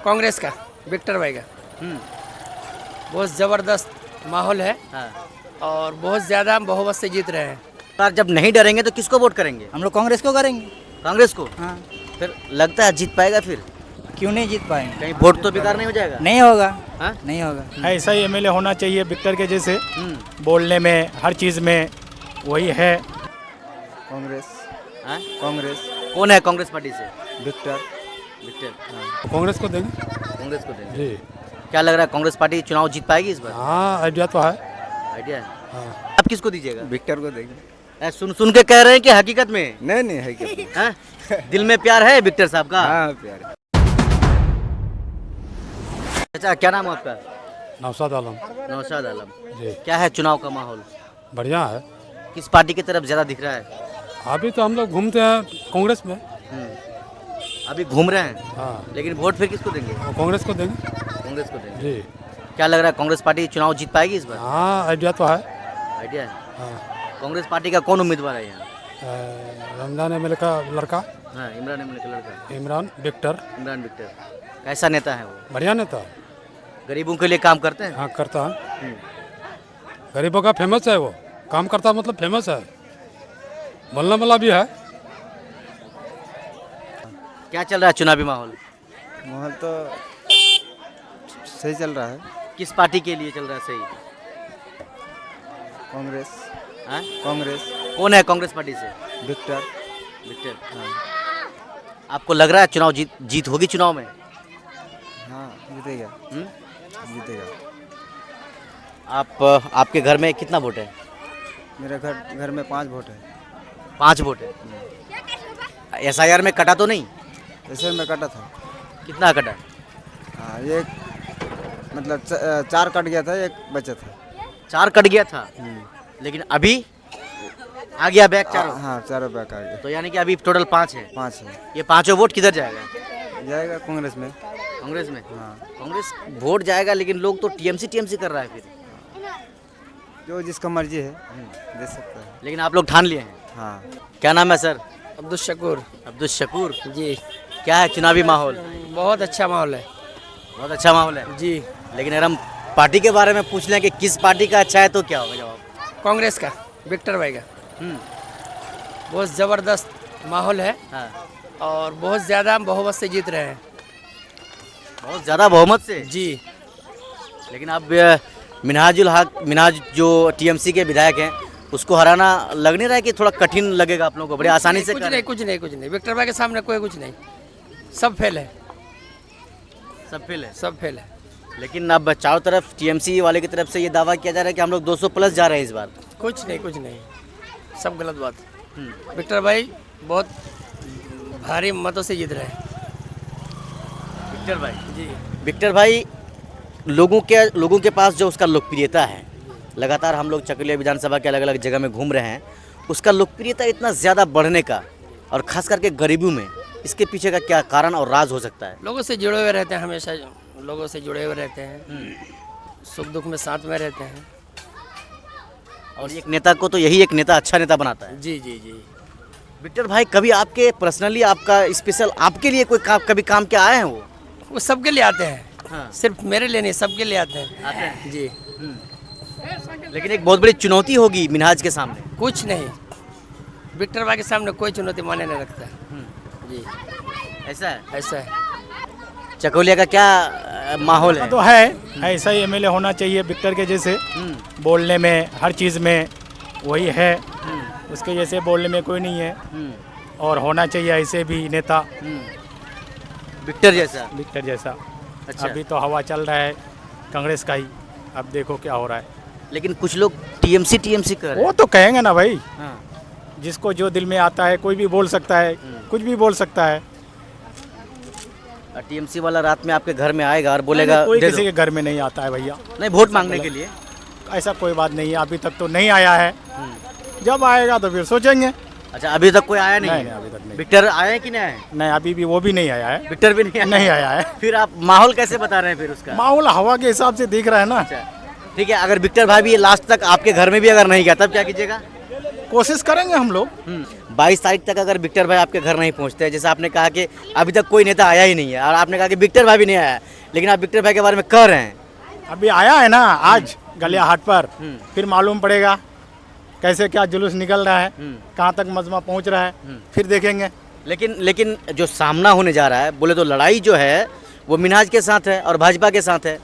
कांग्रेस का, विक्टर भाई का। बहुत ज़बरदस्त माहौल है हाँ। और बहुत ज़्यादा बहुमत से जीत रहे हैं। पर जब नहीं डरेंगे तो किसको वोट करेंगे? हम लोग कांग्रेस को करेंगे। कांग्रेस को? हाँ, फिर लगता है जीत पाएगा फिर? क्यों नहीं जीत पाएंगे? कहीं वोट तो बेकार नहीं हो जाएगा? नहीं होगा। हाँ? नहीं होगा। ऐसा ही एमएलए होना चाहिए विक्टर के जैसे, हम्म। बोलने में हर चीज़ में वही है। कांग्रेस। हाँ? कांग्रेस। कौन है कांग्रेस पार्टी से? विक्टर। विक्टर। कांग्रेस को देंगे कांग्रेस को देंगे। जी। क्या लग रहा है कांग्रेस पार्टी चुनाव जीत पाएगी इस बार? हाँ, आइडिया तो है। आइडिया है? हाँ। आप किसको दीजिएगा? विक्टर को देंगे। सुन सुन के कह रहे हैं कि हकीकत में? नहीं है क्या? हाँ? दिल में प्यार है विक्टर साहब का? हाँ प्यार। अच्छा, क्या नाम है आपका? नौशाद आलम। नौशाद आलम। जी। क्या है चुनाव का माहौल? बढ़िया है। किस पार्टी की तरफ ज्यादा दिख रहा है? अभी तो हम लोग घूमते हैं कांग्रेस में। अभी घूम रहे हैं, हाँ, लेकिन वोट फिर किसको देंगे? कांग्रेस को देंगे। कांग्रेस को देंगे। जी। क्या लग रहा है कांग्रेस पार्टी चुनाव जीत पाएगी इस बार? हाँ, आइडिया तो है। आइडिया है? हाँ। कांग्रेस पार्टी का कौन उम्मीदवार है यहाँ? रमजान एमएलए का लड़का हाँ, इमरान इमरान का लड़का। इमरान विक्टर, इमरान विक्टर कैसा नेता है वो? बढ़िया नेता। गरीबों के लिए काम करते हैं? हाँ, करता है। गरीबों का फेमस है वो, काम करता मतलब फेमस है, बोलने वाला भी है। क्या चल रहा है चुनावी माहौल? माहौल तो सही चल रहा है। किस पार्टी के लिए चल रहा है सही? कांग्रेस। हाँ? कांग्रेस। कौन है कांग्रेस पार्टी से? विक्टर। विक्टर। आपको लग रहा है चुनाव जीत होगी चुनाव में? हाँ जीतेगा। जीतेगा। आपके घर में कितना वोट है? मेरे घर में 5 वोट है। 5 वोट है। SIR में कटा तो नहीं? ऐसे में कटा था। कितना कटा? हाँ, एक मतलब 4 कट गया था, एक बचा था। 4 कट गया था, लेकिन अभी आ गया बैक चारों। हाँ, चारों बैक आ गया। तो यानी कि अभी टोटल 5 है। 5 है। ये पांचों वोट किधर जाएगा? जाएगा कांग्रेस में। कांग्रेस में? हाँ। कांग्रेस वोट जाएगा, लेकिन लोग तो टीएमसी कर रहा है फिर। जो जिसका मर्जी है दे सकता है। लेकिन आप लोग ठान लिए हैं। हाँ। क्या नाम है सर? अब्दुल शकूर। अब्दुल शकूर। जी। क्या है चुनावी माहौल? बहुत अच्छा माहौल है। बहुत अच्छा माहौल है जी। लेकिन अगर हम पार्टी के बारे में पूछ लें कि किस पार्टी का अच्छा है तो क्या होगा जवाब? कांग्रेस का, विक्टर भाई का। हम्म। बहुत ज़बरदस्त माहौल है हाँ। और बहुत ज़्यादा बहुमत से जीत रहे हैं। बहुत ज़्यादा बहुमत से? जी। लेकिन अब मिनहाज जो टीएमसी के विधायक हैं उसको हराना लग नहीं रहा है कि थोड़ा कठिन लगेगा आप लोगों को? बड़ी आसानी से कुछ कर नहीं, कुछ नहीं, कुछ नहीं। विक्टर भाई के सामने कोई कुछ नहीं, सब फेल है। सब फेल है। सब फेल है। लेकिन अब चारों तरफ टीएमसी वाले की तरफ से ये दावा किया जा रहा है कि हम लोग 200 प्लस जा रहे हैं इस बार। कुछ नहीं, कुछ नहीं, सब गलत बात। विक्टर भाई बहुत भारी मतों से जीत रहे हैं। विक्टर भाई? जी। विक्टर भाई लोगों के पास जो उसका लोकप्रियता है, लगातार हम लोग चकलिया विधानसभा के अलग अलग जगह में घूम रहे हैं, उसका लोकप्रियता इतना ज़्यादा बढ़ने का और ख़ास करके गरीबों में, इसके पीछे का क्या कारण और राज हो सकता है? लोगों से जुड़े हुए रहते हैं, हमेशा लोगों से जुड़े हुए रहते हैं, सुख दुख में साथ में रहते हैं। और एक नेता को तो यही एक नेता अच्छा नेता बनाता है। जी जी जी। विक्टर भाई कभी आपके पर्सनली आपका स्पेशल आपके लिए कोई कभी काम के आए हैं वो सबके लिए आते हैं। हाँ। सिर्फ मेरे लिए नहीं, सबके लिए आते हैं। आते हैं? जी। लेकिन एक बहुत बड़ी चुनौती होगी मिनहाज के सामने। कुछ नहीं, विक्टर भाई के सामने कोई चुनौती माने नहीं रखता। जी। ऐसा है? ऐसा है। चकोलिया का क्या माहौल है? तो है, ऐसा ही एमएलए होना चाहिए विक्टर के जैसे, बोलने में हर चीज़ में वही है, उसके जैसे बोलने में कोई नहीं है। और होना चाहिए ऐसे भी नेता विक्टर जैसा। विक्टर जैसा। अच्छा। अभी तो हवा चल रहा है कांग्रेस का ही, अब देखो क्या हो रहा है। लेकिन कुछ लोग टीएमसी कर रहे वो तो कहेंगे ना भाई, हैं। जिसको जो दिल में आता है कोई भी बोल सकता है, कुछ भी बोल सकता है। टीएमसी वाला रात में आपके घर में आएगा और बोलेगा कोई दे किसी दो। के घर में नहीं आता है भैया, नहीं, वोट मांगने के लिए। ऐसा कोई बात नहीं है, अभी तक तो नहीं आया है। जब आएगा तो फिर सोचेंगे। अच्छा, अभी तक कोई आया नहीं नहीं, है? अभी तक नहीं। विक्टर आए हैं कि नहीं आए? नहीं, अभी भी वो भी नहीं आया है। विक्टर भी नहीं आया? नहीं आया है। फिर आप माहौल कैसे बता रहे हैं फिर उसका? माहौल हवा के हिसाब से दिख रहा है ना। अच्छा, ठीक है। अगर विक्टर भाई भी लास्ट तक आपके घर में भी अगर नहीं गया तब क्या कीजिएगा? कोशिश करेंगे हम लोग। 22 तारीख तक अगर विक्टर भाई आपके घर नहीं पहुंचते हैं, जैसे आपने कहा कि अभी तक कोई नेता आया ही नहीं है और आपने कहा कि विक्टर भाई भी नहीं आया, लेकिन आप विक्टर भाई के बारे में कह रहे हैं। अभी आया है ना आज गलिया हाट पर, फिर मालूम पड़ेगा कैसे क्या जुलूस निकल रहा है, कहाँ तक मजमा पहुँच रहा है, फिर देखेंगे। लेकिन जो सामना होने जा रहा है, बोले तो लड़ाई जो है वो मिन्हाज के साथ है और भाजपा के साथ है।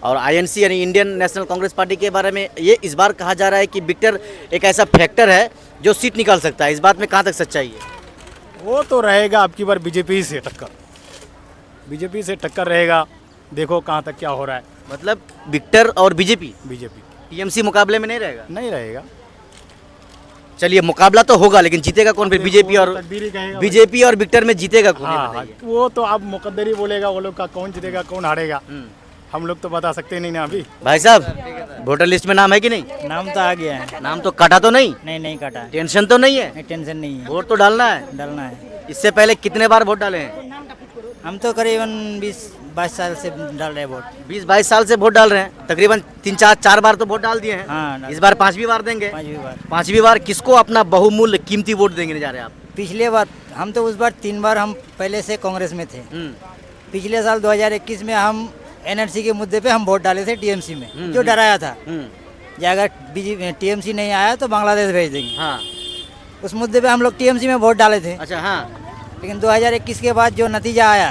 और आईएनसी यानी इंडियन नेशनल कांग्रेस पार्टी के बारे में ये इस बार कहा जा रहा है कि विक्टर एक ऐसा फैक्टर है जो सीट निकाल सकता है। इस बात में कहाँ तक सच्चाई है? वो तो रहेगा अब की बार बीजेपी से टक्कर, बीजेपी से टक्कर रहेगा। देखो कहाँ तक क्या हो रहा है। मतलब विक्टर और बीजेपी बीजेपी टीएमसी मुकाबले में नहीं रहेगा। नहीं रहेगा। चलिए मुकाबला तो होगा, लेकिन जीतेगा कौन फिर? बीजेपी और तकदीर ही कहेगा। बीजेपी और विक्टर में जीतेगा कौन? ये हाँ, बताइए। वो तो अब मुकद्दर ही बोलेगा वो लोग का, कौन जीतेगा कौन हारेगा। हम लोग तो बता सकते नहीं ना अभी। भाई साहब वोटर लिस्ट में नाम है कि नहीं? नाम तो आ गया है। नाम तो काटा तो नहीं? नहीं काटा है। टेंशन तो नहीं है? नहीं, टेंशन नहीं है। वोट तो डालना है। डालना है। इससे पहले कितने बार वोट डाले हैं? हम तो करीबन 20-22 साल से डाल रहे हैं वोट। 20-22 साल से वोट डाल रहे हैं। तकरीबन 3-4 बार तो वोट डाल दिए हैं। हाँ, इस बार 5वीं बार देंगे। 5वीं बार। 5वीं बार किसको अपना बहुमूल्य कीमती वोट देंगे जा रहे हैं आप? पिछले बार हम तो उस बार 3 बार हम पहले से कांग्रेस में थे। पिछले साल 2021 में हम एनआरसी के मुद्दे पे हम वोट डाले थे टीएमसी में, जो डराया था कि अगर टीएमसी नहीं आया तो बांग्लादेश भेज देंगे। हाँ। उस मुद्दे पे हम लोग टीएमसी में वोट डाले थे। अच्छा। हाँ। लेकिन 2021 के बाद जो नतीजा आया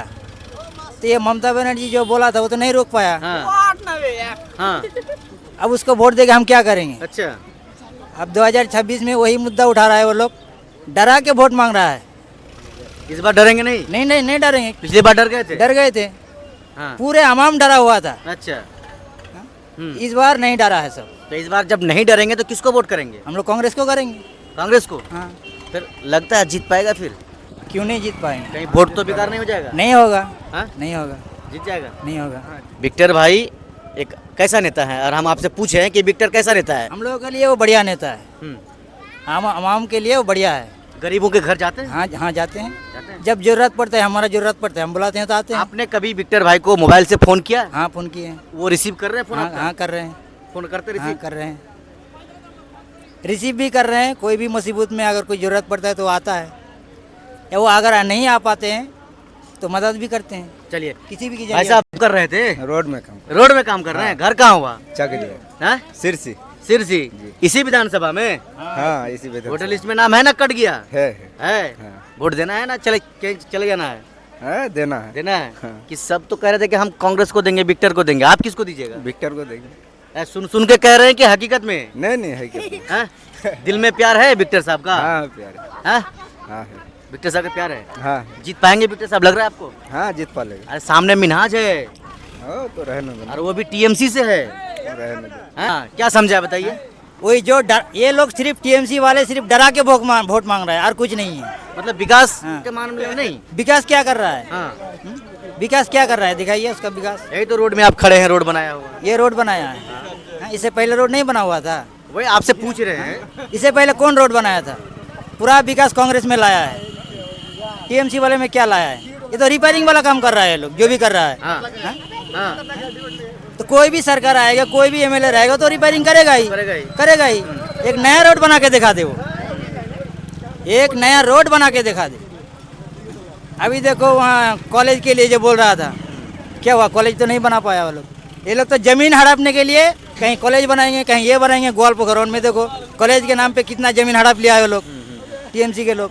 तो ये ममता बनर्जी जो बोला था वो तो नहीं रोक पाया। हाँ। हाँ। अब उसको वोट देके हम क्या करेंगे? अच्छा। अब 2026 में वही मुद्दा उठा रहा है, वो लोग डरा के वोट मांग रहा है। इस बार डरेंगे नहीं? नहीं डरेंगे। पिछली बार डर गए थे? डर गए थे। हाँ। पूरे अवाम डरा हुआ था। अच्छा। इस बार नहीं डरा है सब। तो इस बार जब नहीं डरेंगे तो किसको वोट करेंगे? हम लोग कांग्रेस को करेंगे। कांग्रेस को? हाँ। फिर लगता है जीत पाएगा फिर? क्यों नहीं जीत पाएंगे? कहीं वोट तो बेकार नहीं हो जाएगा? नहीं होगा। हाँ? नहीं होगा। जीत जाएगा। नहीं होगा। विक्टर भाई एक कैसा नेता है? और हम आपसे पूछे हैं कि विक्टर कैसा नेता है? हम लोगों के लिए वो बढ़िया नेता है। हम आवाम के लिए वो बढ़िया है। गरीबों के घर जाते हैं? हाँ हाँ जाते हैं। जाते हैं। जब जरूरत पड़ता है, हमारा जरूरत पड़ता है, हम बुलाते हैं तो आते हैं। आपने कभी विक्टर भाई को मोबाइल से फोन किया? हाँ फोन किए हैं। वो रिसीव कर रहे हैं फोन? हाँ आपका? हाँ कर रहे हैं। फोन करते हाँ रिसीव? कर रहे हैं। रिसीव भी कर रहे हैं। कोई भी मुसीबत में अगर कोई ज़रूरत पड़ता है तो आता है, या वो अगर नहीं आ पाते हैं तो मदद भी करते हैं। चलिए किसी भी की भाई साहब कर रहे थे, रोड में काम रोड में काम कर रहे हैं। घर कहाँ हुआ? चकलिया हाँ? सिरसी। सिरसी। इसी विधानसभा में? हाँ इसी वजह वोटर लिस्ट में नाम है ना? कट गया है है? हाँ। वोट देना है ना? चले जाना है? देना है। देना है। हाँ। कि सब तो कह रहे थे कि हम कांग्रेस को देंगे, विक्टर को देंगे। आप किसको दीजिएगा? विक्टर को देंगे। सुन के कह रहे हैं कि हकीकत में? नहीं है क्या? हाँ? दिल में प्यार है विक्टर साहब का? हाँ प्यार है। हाँ? हाँ है। विक्टर साहब का प्यार है? हाँ जीत पाएंगे विक्टर साहब लग रहा है आपको? हाँ जीत पालेगा। अरे सामने मिन्हाज है तो रहने दो। और वो भी टीएमसी से है। रहने दो। हाँ क्या समझा बताइए? वही जो ये लोग सिर्फ टीएमसी वाले सिर्फ डरा के वोट मांग रहे हैं और कुछ नहीं है। मतलब विकास हाँ। के मामले में नहीं? विकास क्या कर रहा है? हाँ। विकास क्या कर रहा है? दिखाइए उसका विकास। यही तो रोड में आप खड़े हैं, रोड बनाया हुआ। ये रोड बनाया है। हाँ, इससे पहले रोड नहीं बना हुआ था। वही आपसे पूछ रहे हैं। इससे पहले कौन रोड बनाया था? पूरा विकास कांग्रेस में लाया है। टीएमसी वाले में क्या लाया है? ये तो रिपेयरिंग वाला काम कर रहा है लोग, जो भी कर रहा है। हाँ। हाँ? हाँ। तो कोई भी सरकार आएगा, कोई भी एमएलए रहेगा तो रिपेयरिंग करेगा ही। करेगा ही। एक नया रोड बना के दिखा दे वो। एक नया रोड बना के दिखा दे। अभी देखो वहाँ कॉलेज के लिए जो बोल रहा था, क्या हुआ? कॉलेज तो नहीं बना पाया वो लोग। ये लोग तो जमीन हड़पने के लिए कहीं कॉलेज बनाएंगे, कहीं ये बनाएंगे। ग्वालपोखर में देखो कॉलेज के नाम पे कितना जमीन हड़प लिया है वो लोग, टीएमसी के लोग।